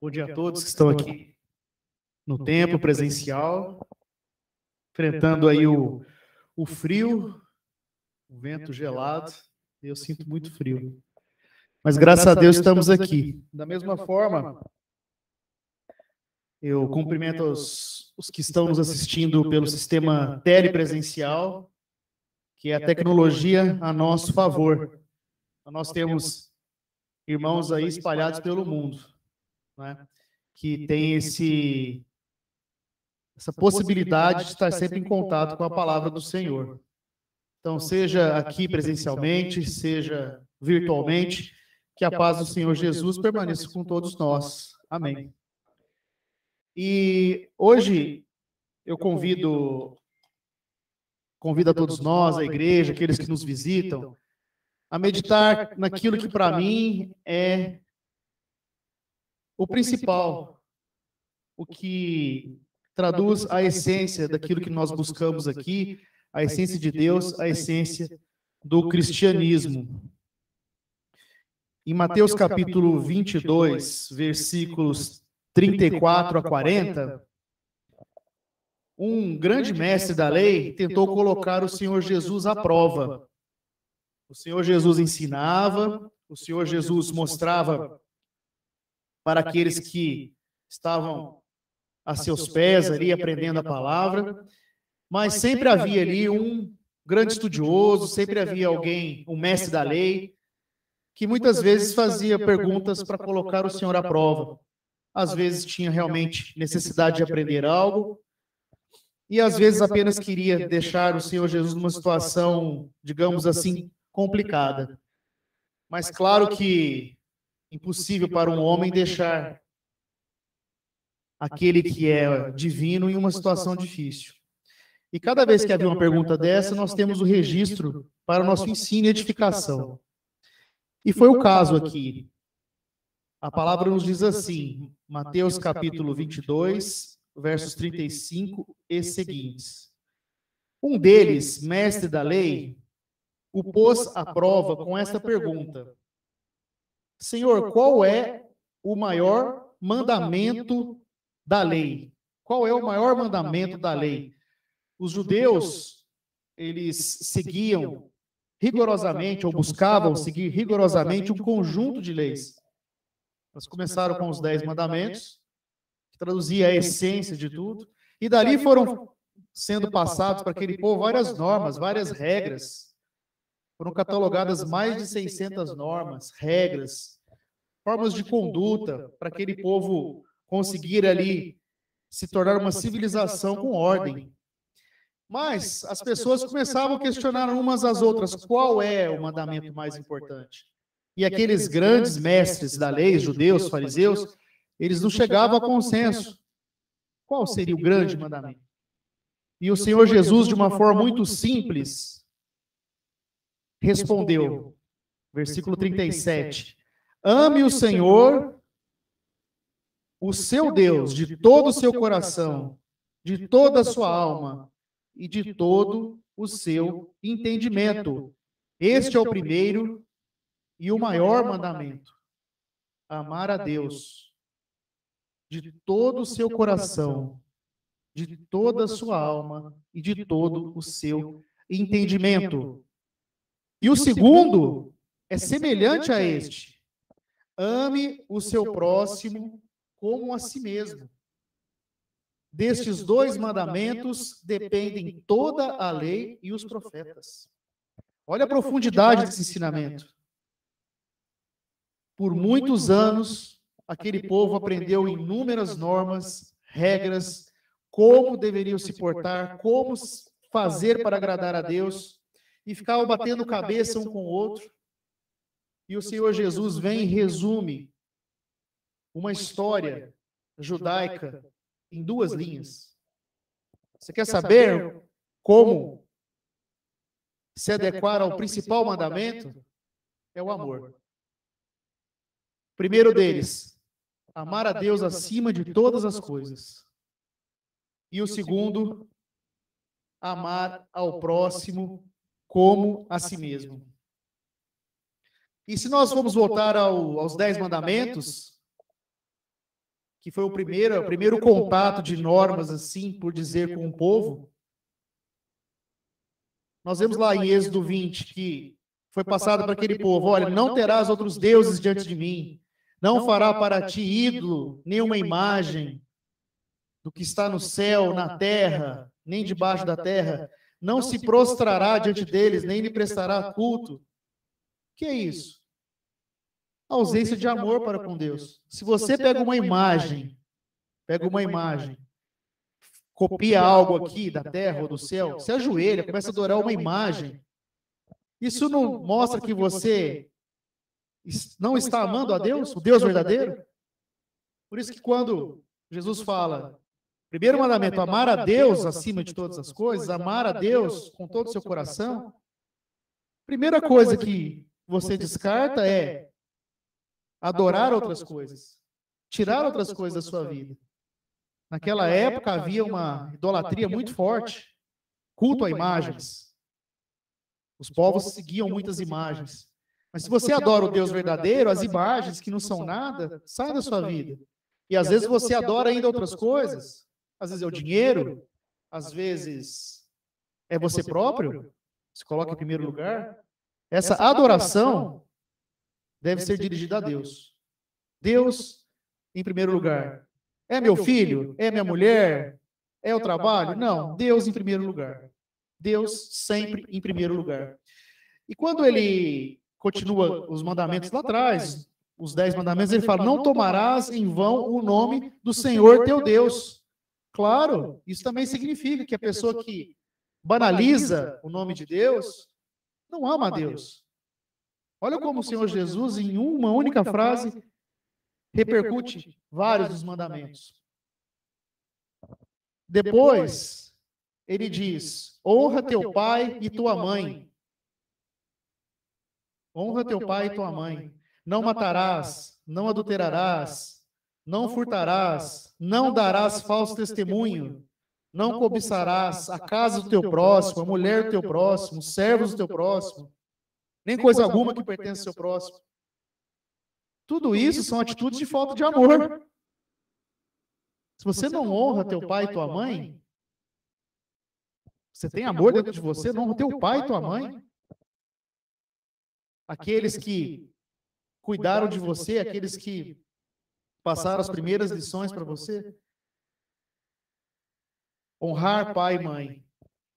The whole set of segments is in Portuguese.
Bom dia a todos que estão aqui no templo presencial, enfrentando aí o frio, o vento gelado. Eu sinto muito frio. Mas graças a Deus estamos aqui. Da mesma forma, eu cumprimento os que estão nos assistindo pelo sistema telepresencial, que é a tecnologia a nosso favor. Nós temos irmãos aí espalhados pelo mundo, né, que tem essa possibilidade de estar sempre em contato com a palavra do Senhor. Então, seja aqui presencialmente, seja virtualmente, que a paz do Senhor Jesus permaneça com todos nós. Amém. E hoje eu convido a todos nós, a igreja, aqueles que nos visitam, a meditar naquilo que para mim é o principal, o que traduz a essência daquilo que nós buscamos aqui, a essência de Deus, a essência do cristianismo. Em Mateus capítulo 22, versículos 34 a 40, um grande mestre da lei tentou colocar o Senhor Jesus à prova. O Senhor Jesus ensinava, o Senhor Jesus mostrava para aqueles que estavam a seus pés ali, aprendendo a palavra, mas sempre havia ali um grande estudioso, sempre havia alguém, um mestre da lei, que muitas vezes fazia perguntas para colocar o Senhor à prova. Às vezes tinha realmente necessidade de aprender algo, e às vezes apenas queria deixar o Senhor Jesus numa situação, digamos assim, complicada. Mas claro que impossível para um homem deixar aquele que é divino em uma situação difícil. E cada vez que havia uma pergunta dessa, nós temos o registro para o nosso ensino e edificação. E foi o caso aqui. A palavra nos diz assim, Mateus capítulo 22, versos 35 e seguintes. Um deles, mestre da lei, o pôs à prova com esta pergunta: Senhor, qual é o maior mandamento da lei? Qual é o maior mandamento da lei? Os judeus, eles seguiam rigorosamente, ou buscavam seguir rigorosamente um conjunto de leis. Eles começaram com os 10 mandamentos, que traduzia a essência de tudo, e dali foram sendo passados para aquele povo várias normas, várias regras. Foram catalogadas mais de 600 normas, regras, formas de conduta para aquele povo conseguir ali se tornar uma civilização com ordem. Mas as pessoas começavam a questionar umas às outras qual é o mandamento mais importante. E aqueles grandes mestres da lei, judeus, fariseus, eles não chegavam a consenso. Qual seria o grande mandamento? E o Senhor Jesus, de uma forma muito simples, respondeu, versículo 37, ame o Senhor, o seu Deus, de todo o seu coração, de toda a sua alma e de todo o seu entendimento. Este é o primeiro e o maior mandamento. Amar a Deus de todo o seu coração, de toda a sua alma e de todo o seu entendimento. E o segundo é semelhante a este: ame o seu próximo como a si mesmo. Destes 2 mandamentos dependem toda a lei e os profetas. Olha a profundidade desse ensinamento. Por muitos anos, aquele povo aprendeu inúmeras normas, regras, como deveriam se portar, como fazer para agradar a Deus, e ficavam batendo cabeça um com o outro. E o Senhor Jesus vem e resume uma história judaica em 2 linhas. Você quer saber como se adequar ao principal mandamento? É o amor. O primeiro deles, amar a Deus acima de todas as coisas. E o segundo, amar ao próximo como a si mesmo. E se nós formos voltar aos 10 mandamentos, que foi o primeiro contato de normas, assim, por dizer, com o povo, nós vemos lá em Êxodo 20 que foi passado para aquele povo: olha, não terás outros deuses diante de mim, não fará para ti ídolo, nenhuma imagem do que está no céu, na terra, nem debaixo da terra, não se prostrará diante deles, nem lhe prestará culto. O que é isso? A ausência de amor para com Deus. Se você pega uma imagem, copia algo aqui da terra ou do céu, se ajoelha, começa a adorar uma imagem, isso não mostra que você não está amando a Deus, o Deus verdadeiro? Por isso que quando Jesus fala, primeiro mandamento, amar a Deus acima de todas as coisas, amar a Deus com todo o seu coração, primeira coisa que você descarta é adorar outras coisas, tirar outras coisas da sua vida. Naquela época havia uma idolatria muito forte, culto a imagens. Os povos seguiam muitas imagens. Mas se você adora o Deus verdadeiro, as imagens que não são nada, saem da sua vida. E às vezes você adora ainda outras coisas. Às vezes é o dinheiro, às vezes é você próprio, se coloca em primeiro lugar. Essa adoração deve ser dirigida a Deus. Deus em primeiro lugar. É meu filho? É minha mulher? É o trabalho? Não, Deus em primeiro lugar. Deus sempre em primeiro lugar. E quando ele continua os mandamentos lá atrás, os 10 mandamentos, ele fala: não tomarás em vão o nome do Senhor teu Deus. Claro, isso também significa que a pessoa que banaliza o nome de Deus não ama a Deus. Olha como o Senhor Jesus, em uma única frase, repercute vários dos mandamentos. Depois, ele diz: honra teu pai e tua mãe. Honra teu pai e tua mãe. Não matarás, não adulterarás, não furtarás, não darás falso testemunho, não cobiçarás a casa do teu próximo, a mulher do teu próximo, os servos do teu próximo, nem coisa alguma que pertence ao seu próximo. Tudo isso são atitudes de falta de amor. Se você não honra teu pai e tua mãe, você tem amor dentro de você, não honra teu pai e tua mãe. Aqueles que cuidaram de você, aqueles que passaram as primeiras lições para você. Honrar pai e mãe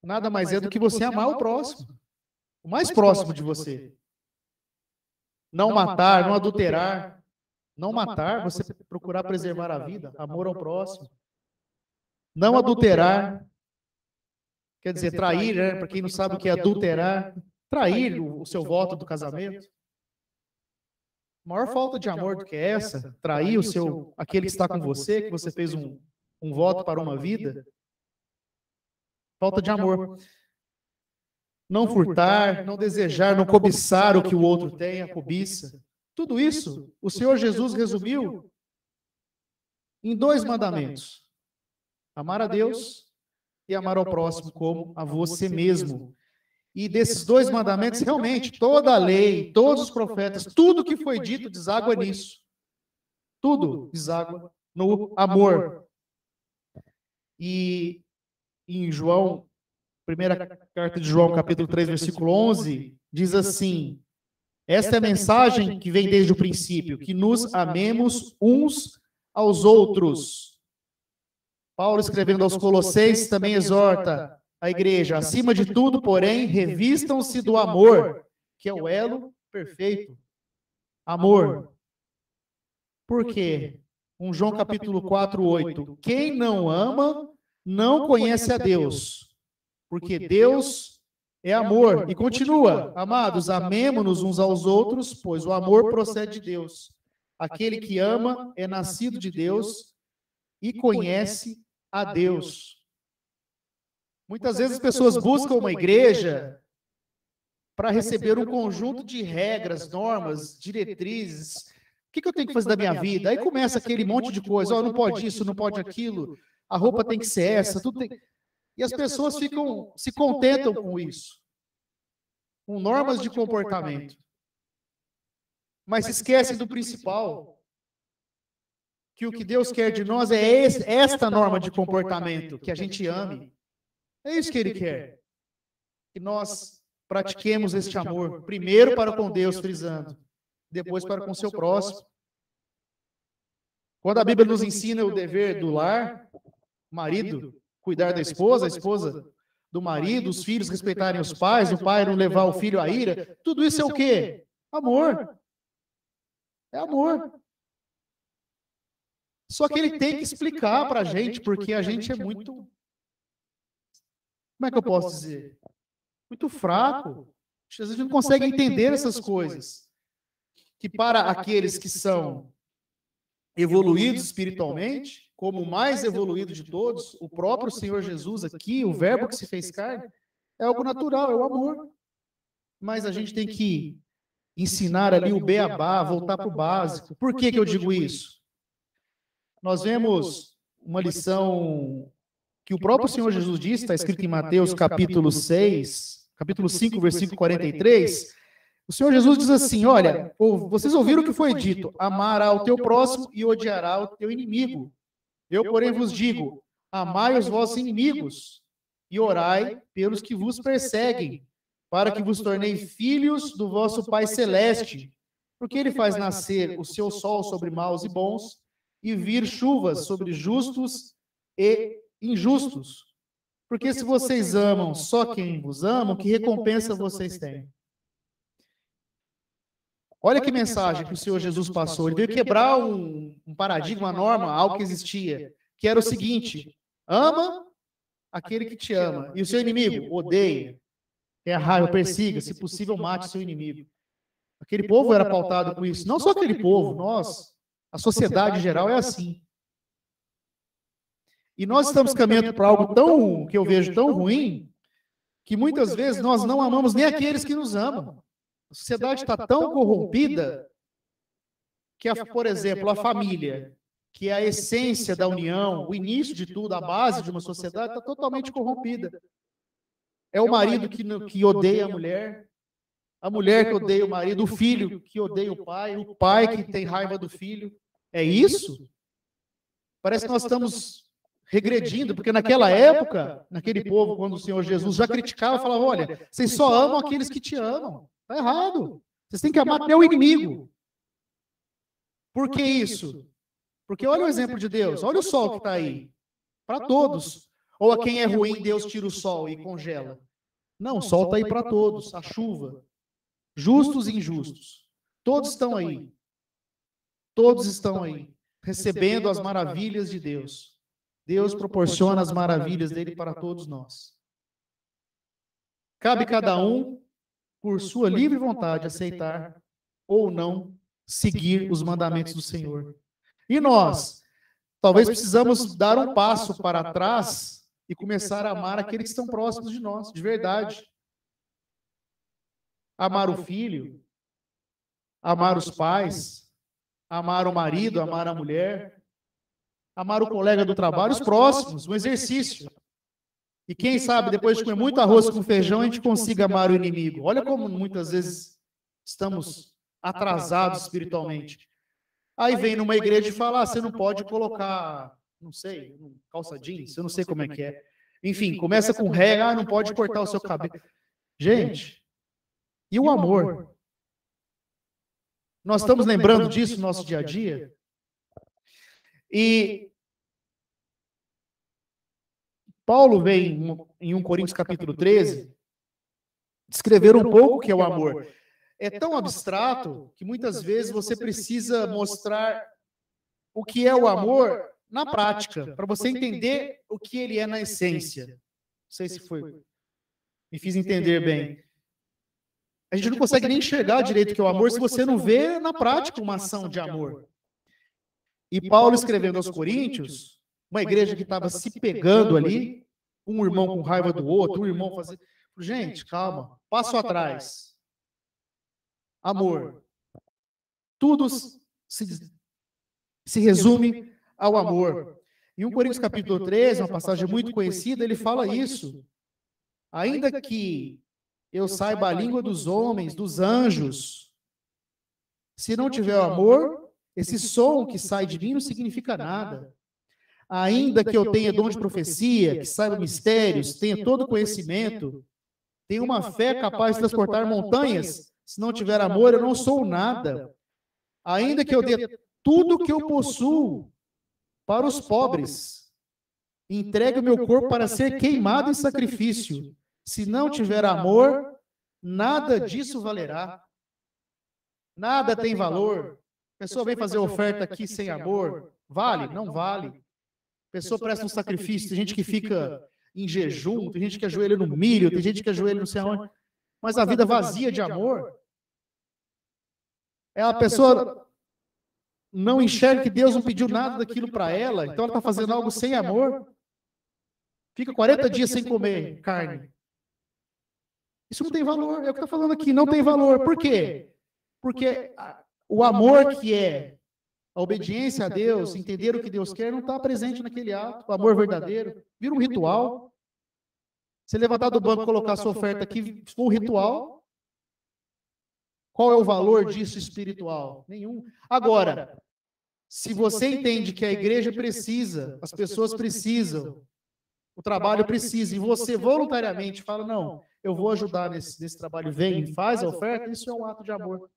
nada mais é do que você amar o próximo, o mais próximo de você. Não matar, não adulterar. Não matar, você procurar preservar a vida, amor ao próximo. Não adulterar, quer dizer, trair, né? Para quem não sabe o que é adulterar, trair o seu voto do casamento. Maior falta de amor do que essa, trair aquele que está com você, que você fez um voto para uma vida. Falta de amor. Não furtar, não desejar, não cobiçar o que o outro tem, a cobiça. Tudo isso, o Senhor Jesus resumiu em 2 mandamentos: amar a Deus e amar ao próximo como a você mesmo. E desses 2 mandamentos, realmente, toda a lei, todos os profetas, tudo que foi dito deságua nisso. Tudo deságua no amor. E em João, primeira carta de João, capítulo 3, versículo 11, diz assim: esta é a mensagem que vem desde o princípio, que nos amemos uns aos outros. Paulo, escrevendo aos Colossenses, também exorta a igreja: acima de tudo, porém, revistam-se do amor, que é o elo perfeito. Amor. Por quê? João capítulo 4, 8. Quem não ama, não conhece a Deus, porque Deus é amor. E continua: amados, amemo-nos uns aos outros, pois o amor procede de Deus. Aquele que ama é nascido de Deus e conhece a Deus. Muitas vezes as pessoas buscam uma igreja para receber um conjunto de regras, normas, diretrizes. O que eu tenho que fazer da minha vida? Aí começa aquele monte de coisa: não pode isso, não pode aquilo, a roupa tem que ser essa, tudo tem... E as pessoas se contentam com isso, com normas de comportamento. Mas se esquecem do principal, que o que Deus quer de nós é esta norma de comportamento, que a gente ame. É isso que Ele quer. Que nós pratiquemos este amor, primeiro para com Deus, frisando, depois para com o seu próximo. Quando a Bíblia nos ensina o dever do lar, marido cuidar da esposa, a esposa do marido, os filhos respeitarem os pais, o pai não levar o filho à ira, tudo isso é o quê? Amor. É amor. Só que ele tem que explicar para a gente, porque a gente é muito... Como é que eu posso dizer? Muito fraco. Às vezes a gente não consegue entender essas coisas. Que para aqueles que são evoluídos espiritualmente, como o mais evoluído de todos, o próprio Senhor Jesus aqui, o verbo que se fez carne, é algo natural, é o amor. Mas a gente tem que ensinar ali o beabá, voltar para o básico. Por que eu digo isso? Nós vemos uma lição que o próprio Senhor Jesus disse, está escrito em Mateus capítulo 6, capítulo 5, versículo 43. O Senhor Jesus diz assim, olha, vocês ouviram o que foi dito, amará o teu próximo e odiará o teu inimigo. Eu, porém, vos digo, amai os vossos inimigos e orai pelos que vos perseguem, para que vos tornei filhos do vosso Pai Celeste, porque Ele faz nascer o seu sol sobre maus e bons, e vir chuvas sobre justos e injustos. Porque se vocês amam só quem vos ama, que recompensa vocês têm? Olha que mensagem que o Senhor Jesus passou. Ele veio quebrar um paradigma, uma norma, algo que existia, que era o seguinte: ama aquele que te ama, e o seu inimigo odeia, é raiva, persiga, se possível mate o seu inimigo. Aquele povo era pautado com isso. Não só aquele povo, nós, a sociedade em geral é assim. E nós estamos caminhando para algo tão, que eu vejo tão ruim, que muitas vezes nós não amamos nem aqueles que nos amam. A sociedade está tão corrompida que, por exemplo, a família, que é a essência da união, o início de tudo, a base de uma sociedade, está totalmente corrompida. É o marido que odeia a mulher que odeia o marido, o filho que odeia o pai que tem raiva do filho. É isso? Parece que nós estamos regredindo, porque naquela época, naquele povo, quando o Senhor Jesus já criticava, falava, olha, vocês só amam aqueles que te amam. Está errado. Vocês têm que amar até o inimigo. Por que isso? Porque olha o exemplo de Deus, olha o sol que está aí. Para todos. Ou a quem é ruim, Deus tira o sol e congela. Não, o sol está aí para todos, a chuva. Justos e injustos. Todos estão aí. Todos estão aí, recebendo as maravilhas de Deus. Deus proporciona as maravilhas dele para todos nós. Cabe cada um, por sua livre vontade, aceitar ou não seguir os mandamentos do Senhor. E nós, talvez precisamos dar um passo para trás e começar a amar aqueles que estão próximos de nós, de verdade. Amar o filho, amar os pais, amar o marido, amar a mulher, amar o colega do trabalho, os próximos, um exercício. E quem sabe, depois de comer muito arroz com feijão, a gente consiga amar o inimigo. Olha como muitas vezes estamos atrasados espiritualmente. Aí vem numa igreja e fala, você não pode colocar, não sei, calça jeans, eu não sei como é que é. Enfim, começa com regra, não pode cortar o seu cabelo. Gente, e o amor? Nós estamos lembrando disso no nosso dia a dia? E Paulo vem em 1 Coríntios capítulo 13 descrever um pouco o que é o amor. É tão abstrato que muitas vezes você precisa mostrar o que é o amor na prática, para você entender o que ele é na essência. Não sei se me fiz entender bem. A gente não consegue nem enxergar direito o que é o amor se você não vê na prática uma ação de amor. E Paulo escrevendo aos Coríntios, uma igreja que estava se pegando ali, um irmão com raiva do outro, um irmão fazendo... Gente, calma, passo atrás. Amor. Tudo se resume ao amor. Em 1 Coríntios capítulo 13, uma passagem muito conhecida, ele fala isso. Ainda que eu saiba a língua dos homens, dos anjos, se não tiver amor, esse som que sai de mim não significa nada. Ainda que eu tenha dom de profecia, que saiba mistérios, tenha todo conhecimento, tenha uma fé capaz de transportar montanhas, se não tiver amor, eu não sou nada. Ainda que eu dê tudo que eu possuo para os pobres, entregue o meu corpo para ser queimado em sacrifício. Se não tiver amor, nada disso valerá. Nada tem valor. A pessoa vem fazer oferta aqui sem amor. Vale? Não vale. A pessoa presta um sacrifício. Tem gente que fica em jejum, tem gente que ajoelha no milho, tem gente que ajoelha não sei aonde. Mas a vida vazia de amor. A pessoa não enxerga que Deus não pediu nada daquilo para ela, então ela está fazendo algo sem amor. Fica 40 dias sem comer carne. Isso não tem valor. É o que está falando aqui, não tem valor. Por quê? Porque o amor que é a obediência a Deus, entender o que Deus quer, não está presente naquele ato. O amor verdadeiro vira um ritual. Você levantar do banco e colocar sua oferta aqui, for um ritual. Qual é o valor disso espiritual? Nenhum. Agora, se você entende que a igreja precisa, as pessoas precisam, o trabalho precisa, e você voluntariamente fala, não, eu vou ajudar nesse trabalho, vem, faz a oferta, isso é um ato de amor.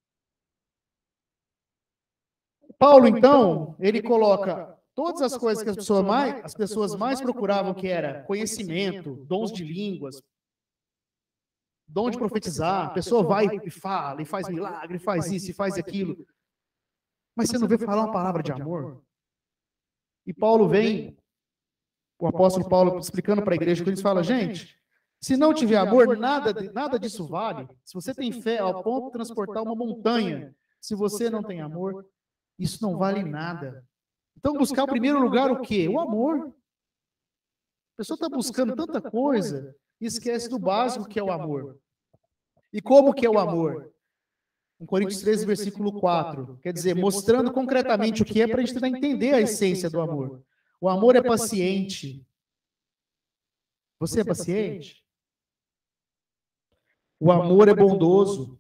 Paulo, então, ele coloca todas as coisas que as pessoas mais procuravam, que era conhecimento, dons de línguas, dom de profetizar, a pessoa vai e fala, e faz milagre, faz isso, e faz aquilo. Mas você não vê falar uma palavra de amor? E Paulo vem, o apóstolo Paulo explicando para a igreja, quando ele fala, gente, se não tiver amor, nada disso vale. Se você tem fé ao ponto de transportar uma montanha, se você não tem amor, isso não vale nada. Então, buscar em primeiro lugar o quê? O amor. A pessoa está buscando tanta coisa e esquece do básico que é o amor. E como que é o amor? Em Coríntios 13, versículo 4, quer dizer, mostrando concretamente o que é para a gente tentar entender a essência do amor. O amor é paciente. Você é paciente? O amor é bondoso.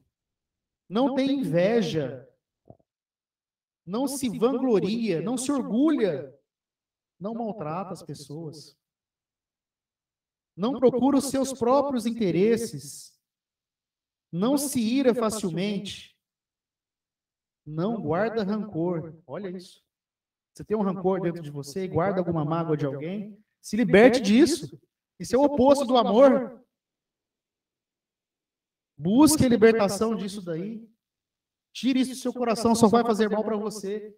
Não tem inveja. Não se vangloria, não se orgulha. Não maltrata as pessoas. Não procura os seus próprios interesses. Não se ira facilmente. Não guarda rancor. Olha isso. Você tem um rancor dentro de você e guarda alguma mágoa de alguém, se liberte disso. Isso é o oposto do amor. Busque a libertação disso daí. Tire isso do seu coração, só vai fazer mal para você.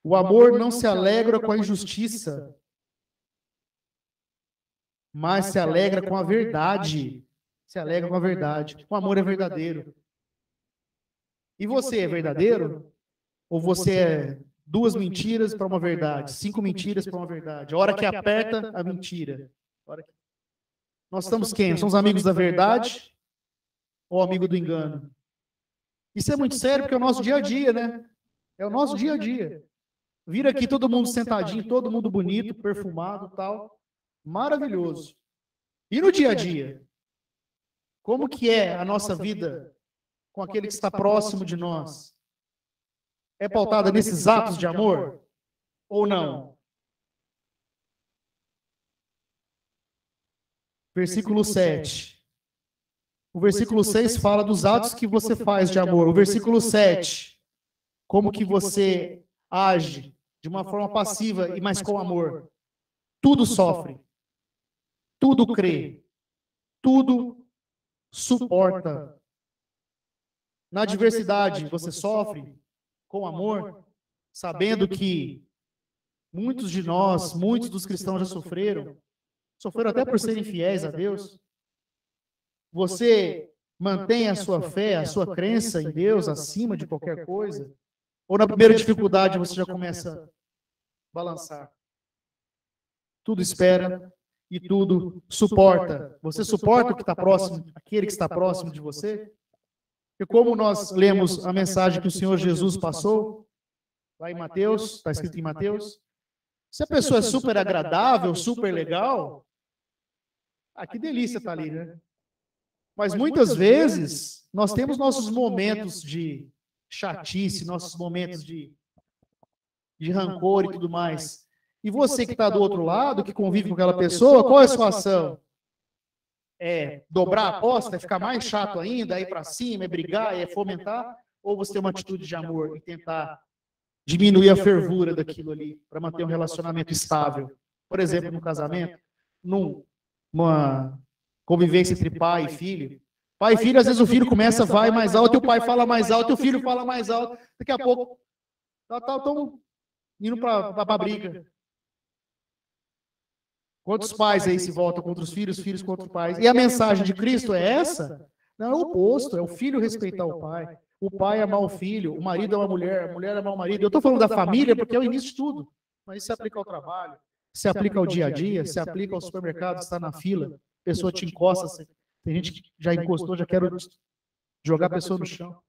O amor não se alegra com a injustiça, mas se alegra com a verdade. Se alegra com a verdade. O amor é verdadeiro. E você é verdadeiro? Ou você é 2 mentiras para uma verdade, 5 mentiras para uma verdade? A hora que aperta, a mentira. Nós estamos quem? Somos amigos da verdade ou amigo do engano? Isso é muito sério porque é o nosso dia a dia, né? É o nosso dia a dia. Vira aqui todo mundo sentadinho, todo mundo bonito, perfumado, tal. Maravilhoso. E no dia a dia? Como que é a nossa vida com aquele que está próximo de nós? É pautada nesses atos de amor? Ou não? Versículo 7. O versículo 6 fala dos atos que você faz de amor. O versículo 7, como que você age de uma forma passiva e mais com amor. Tudo sofre. Tudo crê. Tudo suporta. Na adversidade, você sofre com amor, sabendo que muitos de nós, muitos dos cristãos já sofreram até por serem fiéis a Deus. Você mantém a sua fé, a sua crença em Deus acima de qualquer coisa? Ou na primeira dificuldade você já começa a balançar? Tudo espera e tudo suporta. Você suporta o que está próximo, aquele que está próximo de você? E como nós lemos a mensagem que o Senhor Jesus passou, lá em Mateus, está escrito em Mateus, se a pessoa é super agradável, super legal, que delícia estar ali, né? Mas muitas vezes nós temos nossos momentos de chatice, nossos momentos de rancor e tudo mais. E você que está do outro lado, que convive com aquela pessoa, qual é a sua ação? É dobrar a aposta, é ficar mais chato ainda, é ir para cima, é brigar, é fomentar? Ou você tem uma atitude de amor e tentar diminuir a fervura daquilo ali, para manter um relacionamento estável? Por exemplo, no casamento, numa convivência entre pai e filho. Pai e filho, às vezes o filho começa, vai mais alto, e o pai fala mais alto, e o filho fala mais alto. Daqui a pouco, estão indo para a briga. Quantos pais aí se voltam contra os filhos contra os pais? E a mensagem de Cristo é essa? Não, é o oposto, é o filho respeitar o pai amar o filho, o marido amar a mulher amar o marido. Eu estou falando da família porque é o início de tudo, mas isso se aplica ao trabalho, se aplica ao dia a dia, se aplica ao supermercado, está na fila, a pessoa te encosta, tem gente que já encostou, já quer jogar a pessoa no chão.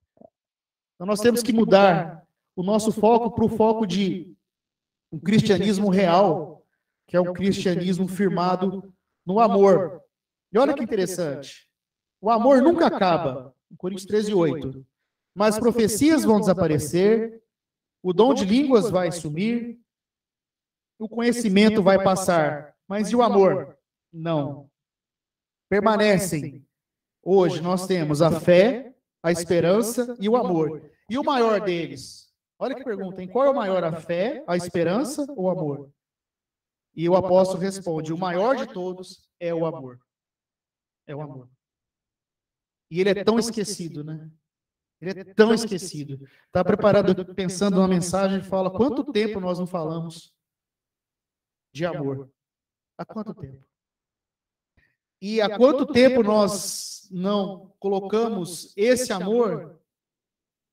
Então nós temos que mudar o nosso foco para o foco de um cristianismo real, que é um cristianismo firmado no amor. E olha que interessante, o amor nunca acaba, Coríntios 13:8, mas profecias vão desaparecer, o dom de línguas vai sumir, o conhecimento vai passar, mas e o amor? Não. Permanecem. Hoje nós temos a fé, a esperança e o amor. E o maior deles? Olha que pergunta, hein? Qual é o maior, a fé, a esperança ou o amor? E o apóstolo responde, o maior de todos é o amor. É o amor. E ele é tão esquecido, né? Ele é tão esquecido. Está preparado, pensando numa mensagem, fala, quanto tempo nós não falamos de amor? Há quanto tempo? E há quanto tempo nós não colocamos esse amor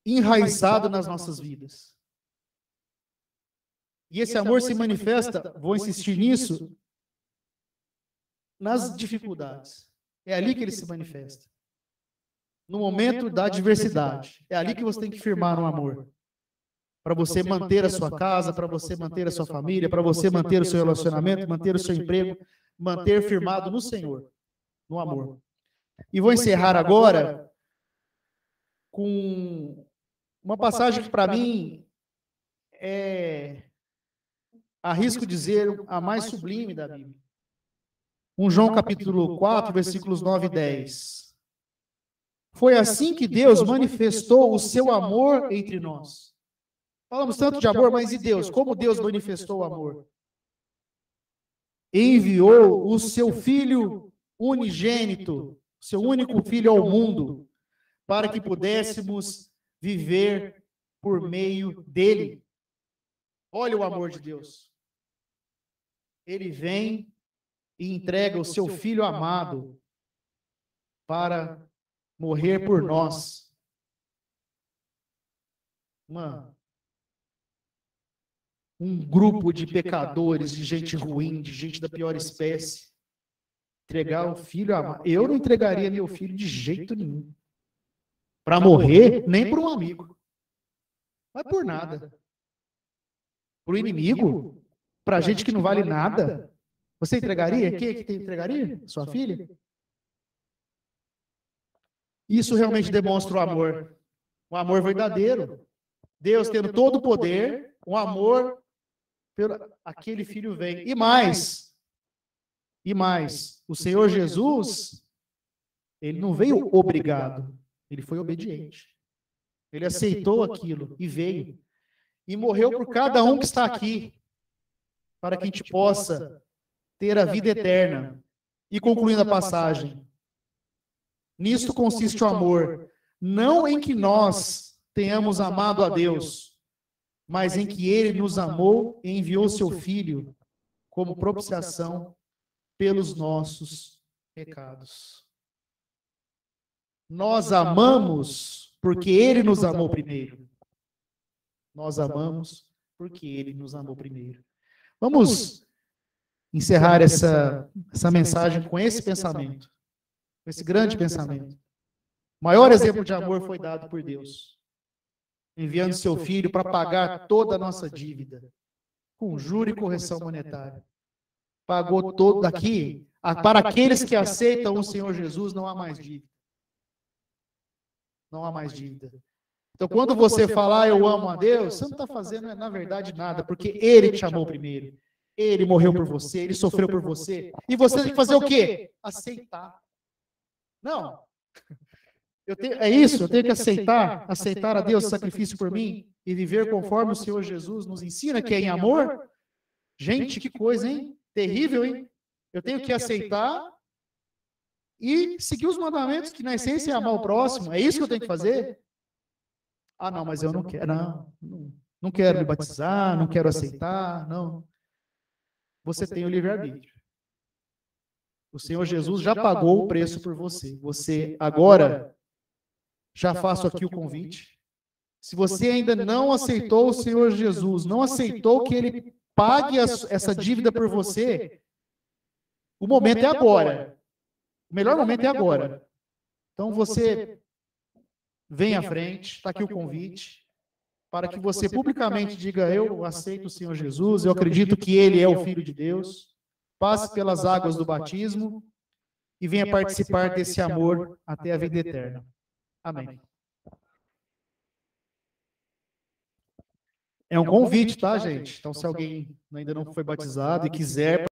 enraizado nas nossas vidas? E esse amor se manifesta, vou insistir nisso, nas dificuldades. É ali que ele se manifesta. No momento da adversidade. É ali que você tem que firmar um amor. Para você manter a sua casa, para você manter a sua família, para você manter o seu relacionamento, manter o seu emprego, manter firmado no Senhor, no amor. E vou encerrar agora com uma passagem que para mim arrisco dizer, a mais sublime da Bíblia. João capítulo 4, versículos 9 e 10. Foi assim que Deus manifestou o seu amor entre nós. Falamos tanto de amor, mas e Deus? Como Deus manifestou o amor? Enviou o seu Filho unigênito, seu único Filho ao mundo, para que pudéssemos viver por meio dele. Olha o amor de Deus. Ele vem e entrega o seu Filho amado para morrer por nós. Um grupo de pecadores, de gente ruim, de gente da pior espécie. Entregar o filho amado. Eu não entregaria meu filho de jeito nenhum. Para morrer, nem por um amigo. Mas por nada. Para o inimigo? Para gente que não vale nada? Você entregaria? Quem é que entregaria? Sua filha? Isso realmente demonstra o amor. O amor verdadeiro. Deus tendo todo o poder, o amor pelo aquele filho vem. E mais, o Senhor Jesus, ele não veio obrigado, ele foi obediente. Ele aceitou aquilo e veio. E morreu por cada um que está aqui, para que a gente possa ter a vida eterna. E concluindo a passagem, nisto consiste o amor, não em que nós tenhamos amado a Deus, mas em que ele nos amou e enviou seu Filho como propiciação pelos nossos pecados. Nós amamos porque ele nos amou primeiro. Nós amamos porque ele nos amou primeiro. Vamos encerrar essa mensagem com esse pensamento, com esse grande pensamento. O maior exemplo de amor foi dado por Deus, enviando seu Filho para pagar toda a nossa dívida, com juro e correção monetária. Pagou todo daqui. Para aqueles que aceitam o Senhor Jesus, não há mais dívida. Não há mais dívida. Então, quando você falar eu amo a Deus, você não está fazendo, na verdade, nada, porque Ele te amou primeiro. Ele morreu por você, Ele sofreu por você. E você tem que fazer o quê? Aceitar. Não. É isso, eu tenho que aceitar a Deus, o sacrifício por mim, e viver conforme o Senhor Jesus nos ensina, que é em amor. Gente, que coisa, hein? Terrível, hein? Eu tenho que aceitar e seguir os mandamentos, que na essência é amar o próximo. É isso que eu tenho que fazer? Ah, não, mas eu não quero. Não quero me batizar, não quero aceitar, não. Você tem o livre-arbítrio. O Senhor Jesus já pagou o preço por você. Você agora, já faço aqui o convite. Se você ainda não aceitou o Senhor Jesus, não aceitou que Ele pague essa dívida por você, o momento é agora. O melhor momento é agora. Então você vem à frente, está aqui o convite, para que você publicamente diga: eu aceito o Senhor Jesus, eu acredito que Ele é o Filho de Deus, passe pelas águas do batismo e venha participar desse amor até a vida eterna. Amém. É um convite, tá, gente? Então, se alguém ainda não foi batizado e quiser